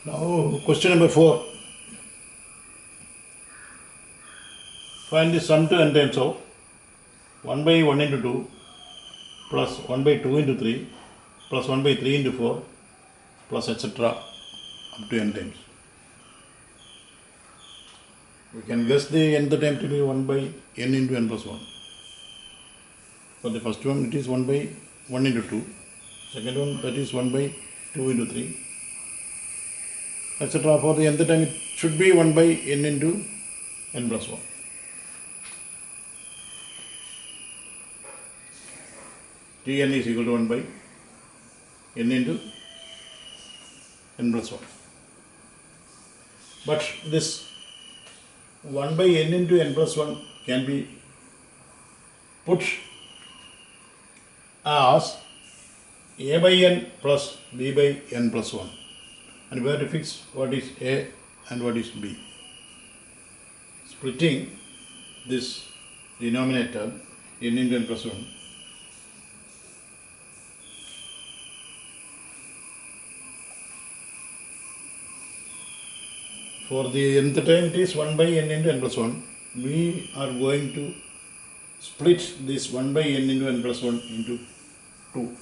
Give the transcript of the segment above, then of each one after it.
Now question number 4. Find the sum to n times of 1 by 1 into 2 plus 1 by 2 into 3 plus 1 by 3 into 4 plus etc. up to n times. We can guess the nth time to be 1 by n into n plus 1. For the first one it is 1 by 1 into 2. Second one that is 1 by 2 into 3 etc. For the nth time it should be 1 by n into n plus 1. Tn is equal to 1 by n into n plus 1. But this 1 by n into n plus 1 can be put as a by n plus b by n plus 1. And we have to fix what is a and what is b. Splitting this denominator n into n plus 1. For the nth time it is 1 by n into n plus 1. We are going to split this 1 by n into n plus 1 into 2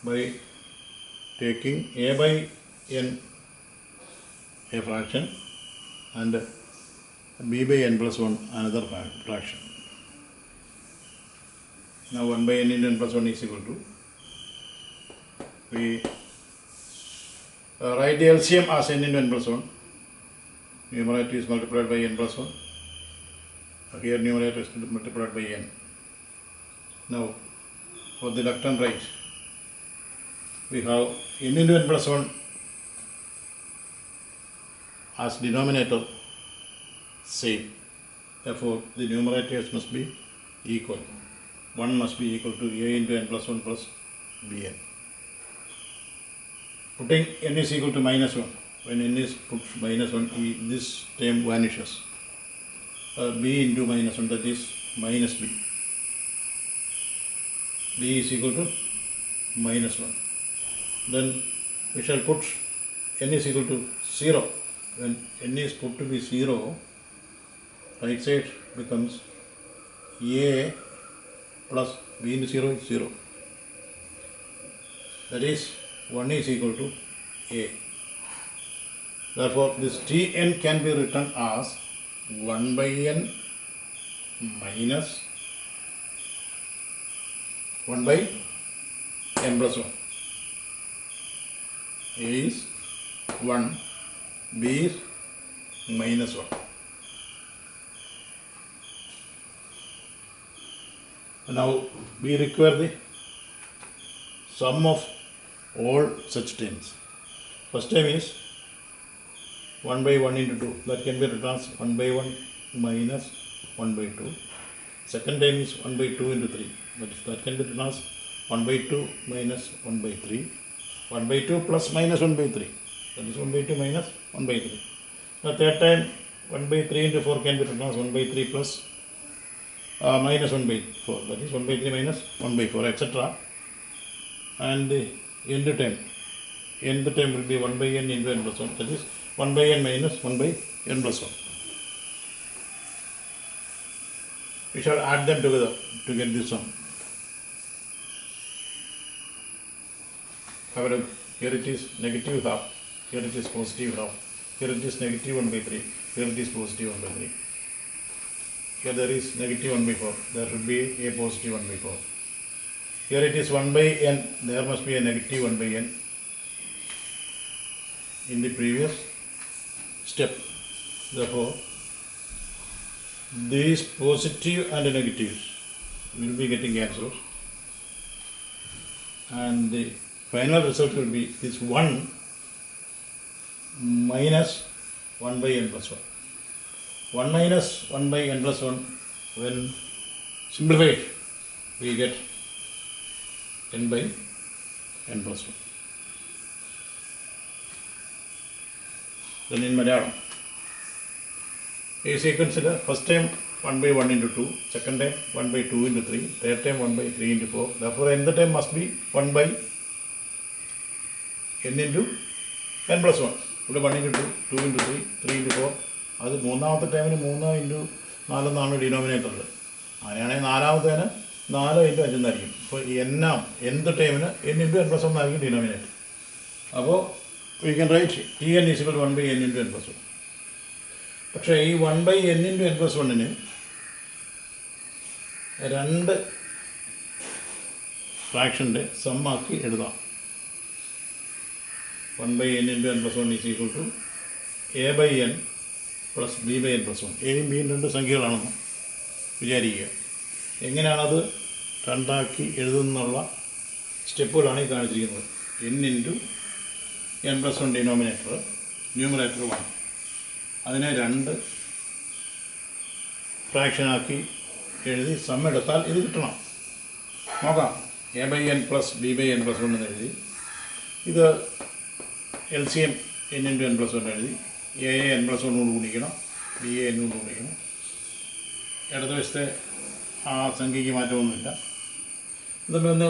by taking a by n a fraction and b by n plus 1 another fraction. Now 1 by n into n plus 1 is equal to, we write the LCM as n into n plus 1. Numerator is multiplied by n plus 1. Here numerator is multiplied by n. Now for the left and right, we have n into n plus 1 as denominator same. Therefore the numerators must be equal. 1 must be equal to a into n plus 1 plus bn. Putting n is equal to minus 1. When n is put minus 1, this term vanishes. B into minus 1, that is minus b. B is equal to minus 1. Then we shall put n is equal to 0. When n is put to be 0, right side becomes a plus b into 0 is 0. That is 1 is equal to a. Therefore, this Tn can be written as 1 by n minus 1 by n plus 1. A is 1, b is minus 1. Now, we require the sum of all such terms. First term is 1 by 1 into 2. That can be written as 1 by 1 minus 1 by 2. Second term is 1 by 2 into 3. That can be written as 1 by 2 minus 1 by 3. 1 by 2 plus minus 1 by 3. That is 1 by 2 minus 1 by 3. The third time 1 by 3 into 4 can be written as 1 by 3 plus minus 1 by 4. That is 1 by 3 minus 1 by 4, etc. And the nth term will be 1 by n into n plus 1. That is 1 by n minus 1 by n plus 1. We shall add them together to get this sum. However, here it is negative half, here it is positive half, here it is negative 1 by 3, here it is positive 1 by 3. Here there is negative 1 by 4, there should be a positive 1 by 4. Here it is 1 by n, there must be a negative 1 by n in the previous step. Therefore, these positive and negatives will be getting cancelled, and the final result will be this 1 minus 1 by n plus 1. 1 minus 1 by n plus 1, when simplified, we get n by n plus 1. Then in Malayalam, you see, consider first time 1 by 1 into 2, second time 1 by 2 into 3, third time 1 by 3 into 4. Therefore, nth time must be 1 by n into n+1. ഇവിടെ 1 into 2, 2 into 3, 3 into 4. അത് മൂന്നാമത്തെ ടൈമിന് 3 into 4 എന്നാണ് ഡിനോമിനേറ്ററിൽ. അങ്ങനെയാണെങ്കിൽ നാലാമത്തേന് 4 into 5 എന്നായിരിക്കും. അപ്പോൾ nth ടൈമിന് n into n+1 എന്നായിരിക്കും ഡിനോമിനേറ്റർ. അപ്പോൾ we can write Tn = 1/n into n+1. പക്ഷേ ഈ 1/n into n+1ന് രണ്ട് ഫ്രാക്ഷൻ്റെ സമ്മാക്കി എഴുതാം. 1/n into n+1 is equal to a/n plus b/n+1. എയും ബിയും രണ്ട് സംഖ്യകളാണെന്ന് വിചാരിക്കുക. എങ്ങനെയാണത് രണ്ടാക്കി എഴുതുന്നുള്ള സ്റ്റെപ്പുകളാണ് ഈ കാണിച്ചിരിക്കുന്നത്. n into n+1 denominator, numerator 1. അതിനെ രണ്ട് ഫ്രാക്ഷനാക്കി എഴുതി സം എടുത്താൽ ഇത് കിട്ടണം. നോക്കാം. a/n plus b/n+1 എന്ന് എഴുതി, ഇത് LCM n into n+1 എഴുതി, a n+1 കൊണ്ട് ഗുണിക്കണം, b n കൊണ്ട് ഗുണിക്കണം. ഇടതുവശത്തെ ആ സംഖ്യയ്ക്ക് മാറ്റമൊന്നുമില്ല. ഇതൊന്ന്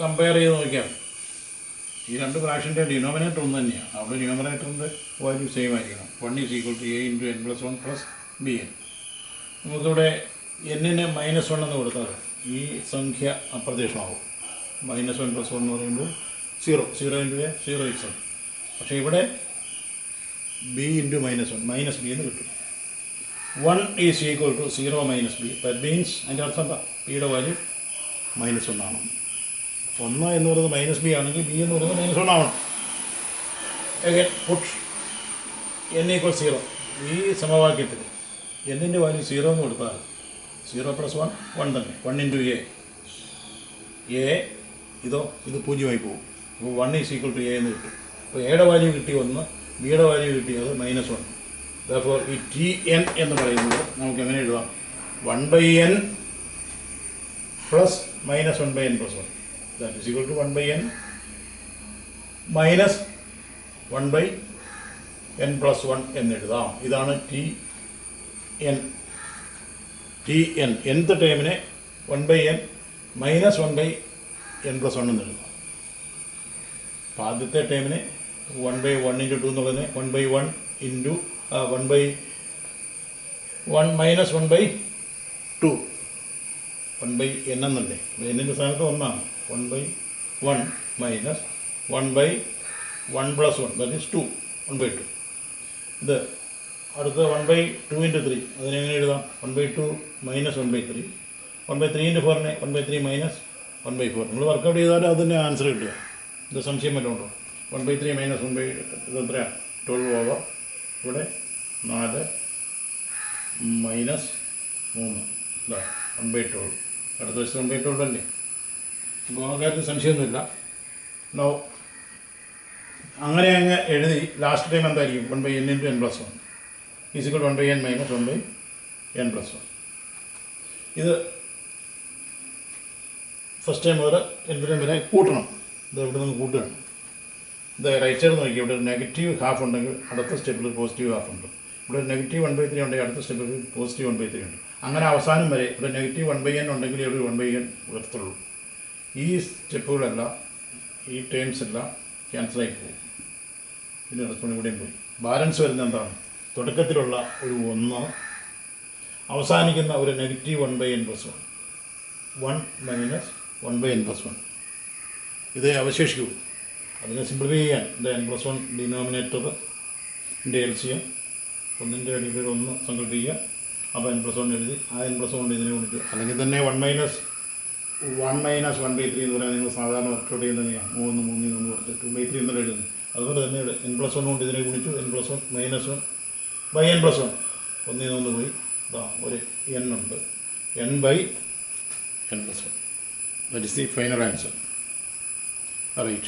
കമ്പയർ ചെയ്ത് നോക്കിയാൽ ഈ രണ്ട് ഫ്രാക്ഷൻ്റെ ഡിനോമിനേറ്റർ ഒന്ന് തന്നെയാണ്. അവിടെ ന്യൂമറേറ്ററിൻ്റെ വാല്യൂ സെയിം ആയിരിക്കണം. 1 is equal to a into n+1 plus bn. നമുക്കിവിടെ n-ന് -1 എന്ന് കൊടുത്താൽ ഈ സംഖ്യ അപ്രത്യക്ഷമാവും. -1 + 1 എന്ന് പറയുമ്പോൾ 0 into a 0 is 1. പക്ഷേ ഇവിടെ b into -1 -b എന്ന് കിട്ടും. 1 is equal to 0 minus b. That means അതിൻ്റെ അർത്ഥം എന്താ? ബിയുടെ വാല്യൂ -1 ആണ്. 1 എന്ന് പറയുന്നത് -b ആണെങ്കിൽ b എന്ന് പറയുന്നത് -1 ആവണം. Again put n = 0. ഈ സമവാക്യത്തിൽ n-ൻ്റെ വാല്യൂ 0 എന്ന് കൊടുത്താൽ 0 + 1 1 തന്നെ. 1 into a ഇത് 0 പോകും. അപ്പോൾ 1 is equal to a എന്ന് കിട്ടും. അപ്പോൾ എയുടെ വാല്യൂ കിട്ടി 1, ബിയുടെ വാല്യൂ കിട്ടിയത് -1. Therefore ഈ Tn എന്ന് പറയുന്നത് നമുക്ക് എങ്ങനെ എഴുതാം? 1/n plus -1/n+1. That is equal to 1/n minus 1/n+1 എന്ന് എഴുതാം. ഇതാണ് Tn. nth ടൈമിനെ 1/n minus 1/n+1 എന്ന് എഴുതാം. അപ്പോൾ ആദ്യത്തെ ടൈമിനെ 1/1 into 2 എന്നുള്ളതിനെ 1/1 into 1/1 minus 1/2 1/n എന്നല്ലേ. n-ൻ്റെ സ്ഥാനത്ത് 1 ആണ്. 1/1 minus 1/1+1 that is 2 1/2. ഇത് അടുത്ത 1/2 into 3 അതിനെങ്ങനെ എഴുതാം? 1/2 minus 1/3. 1/3 into 4നെ 1/3 minus 1/4. നമ്മൾ വർക്കൗട്ട് ചെയ്താലും അതിൻ്റെ ആൻസർ കിട്ടുക. ഇത് സംശയം വല്ലതും ഉണ്ടോ? 1/3 minus 1/3 ഇത് എത്രയാണ്? 12 over ഇവിടെ 4 minus 3 ഇതാ 1/12. അടുത്ത വശത്ത് 1/12 അല്ലേ. അപ്പോൾ ആ കാര്യത്തിൽ സംശയമൊന്നുമില്ല. നോ അങ്ങനെ അങ്ങ് എഴുതി ലാസ്റ്റ് ടൈം എന്തായിരിക്കും? 1/n into n+1 is equal to 1/n minus 1/n+1. ഇത് ഫസ്റ്റ് ടൈം മുതൽ എന്തിനും വരെ കൂട്ടണം. ഇത് ഇവിടെ നിന്ന് കൂട്ടുകയാണ്. ഇത് റൈറ്റ് സൈഡ് നോക്കി, ഇവിടെ നെഗറ്റീവ് ഹാഫ് ഉണ്ടെങ്കിൽ അടുത്ത സ്റ്റെപ്പിൽ പോസിറ്റീവ് ഹാഫ് ഉണ്ട്. ഇവിടെ നെഗറ്റീവ് 1/3 ഉണ്ടെങ്കിൽ അടുത്ത സ്റ്റെപ്പിൽ പോസിറ്റീവ് 1/3 ഉണ്ട്. അങ്ങനെ അവസാനം വരെ ഇവിടെ നെഗറ്റീവ് 1/n ഉണ്ടെങ്കിൽ ഇവിടെ 1/n വരത്തുള്ളൂ. ഈ സ്റ്റെപ്പുകളെല്ലാം ഈ ടേംസ് എല്ലാം ക്യാൻസലായി പോകും. പിന്നെ റെസ്പോണ്ട് ഇവിടെയും പോയി. ബാലൻസ് വരുന്നത് എന്താണ്? തുടക്കത്തിലുള്ള ഒരു 1, അവസാനിക്കുന്ന ഒരു നെഗറ്റീവ് 1/n+1, 1 minus 1/n+1. ഇതേ അവശേഷിക്കൂ. അതിനെ സിംപ്ലിഫൈ ചെയ്യാൻ ഇത് n+1 ഡിനോമിനേറ്ററിൻ്റെ LCM 1ൻ്റെ അടിയിൽ 1 സങ്കല്പിക്കുക. അപ്പോൾ n+1 എഴുതി ആ n+1 കൊണ്ട് ഇതിനെ ഗുണിച്ചു. അല്ലെങ്കിൽ തന്നെ 1 minus 1/3 എന്ന് പറയാൻ നിങ്ങൾ സാധാരണ വർക്കൗട്ട് ചെയ്യുന്നത് 3 കുറച്ച് 2/3 എന്നല്ല എഴുതുന്നത്. അതുപോലെ തന്നെ n+1 കൊണ്ട് ഇതിനെ ഗുണിച്ചു. n+1 -1/n+1 1 പോയി. ഇതാ ഒരു n ഉണ്ട്. n/n+1. That is the final answer. All right.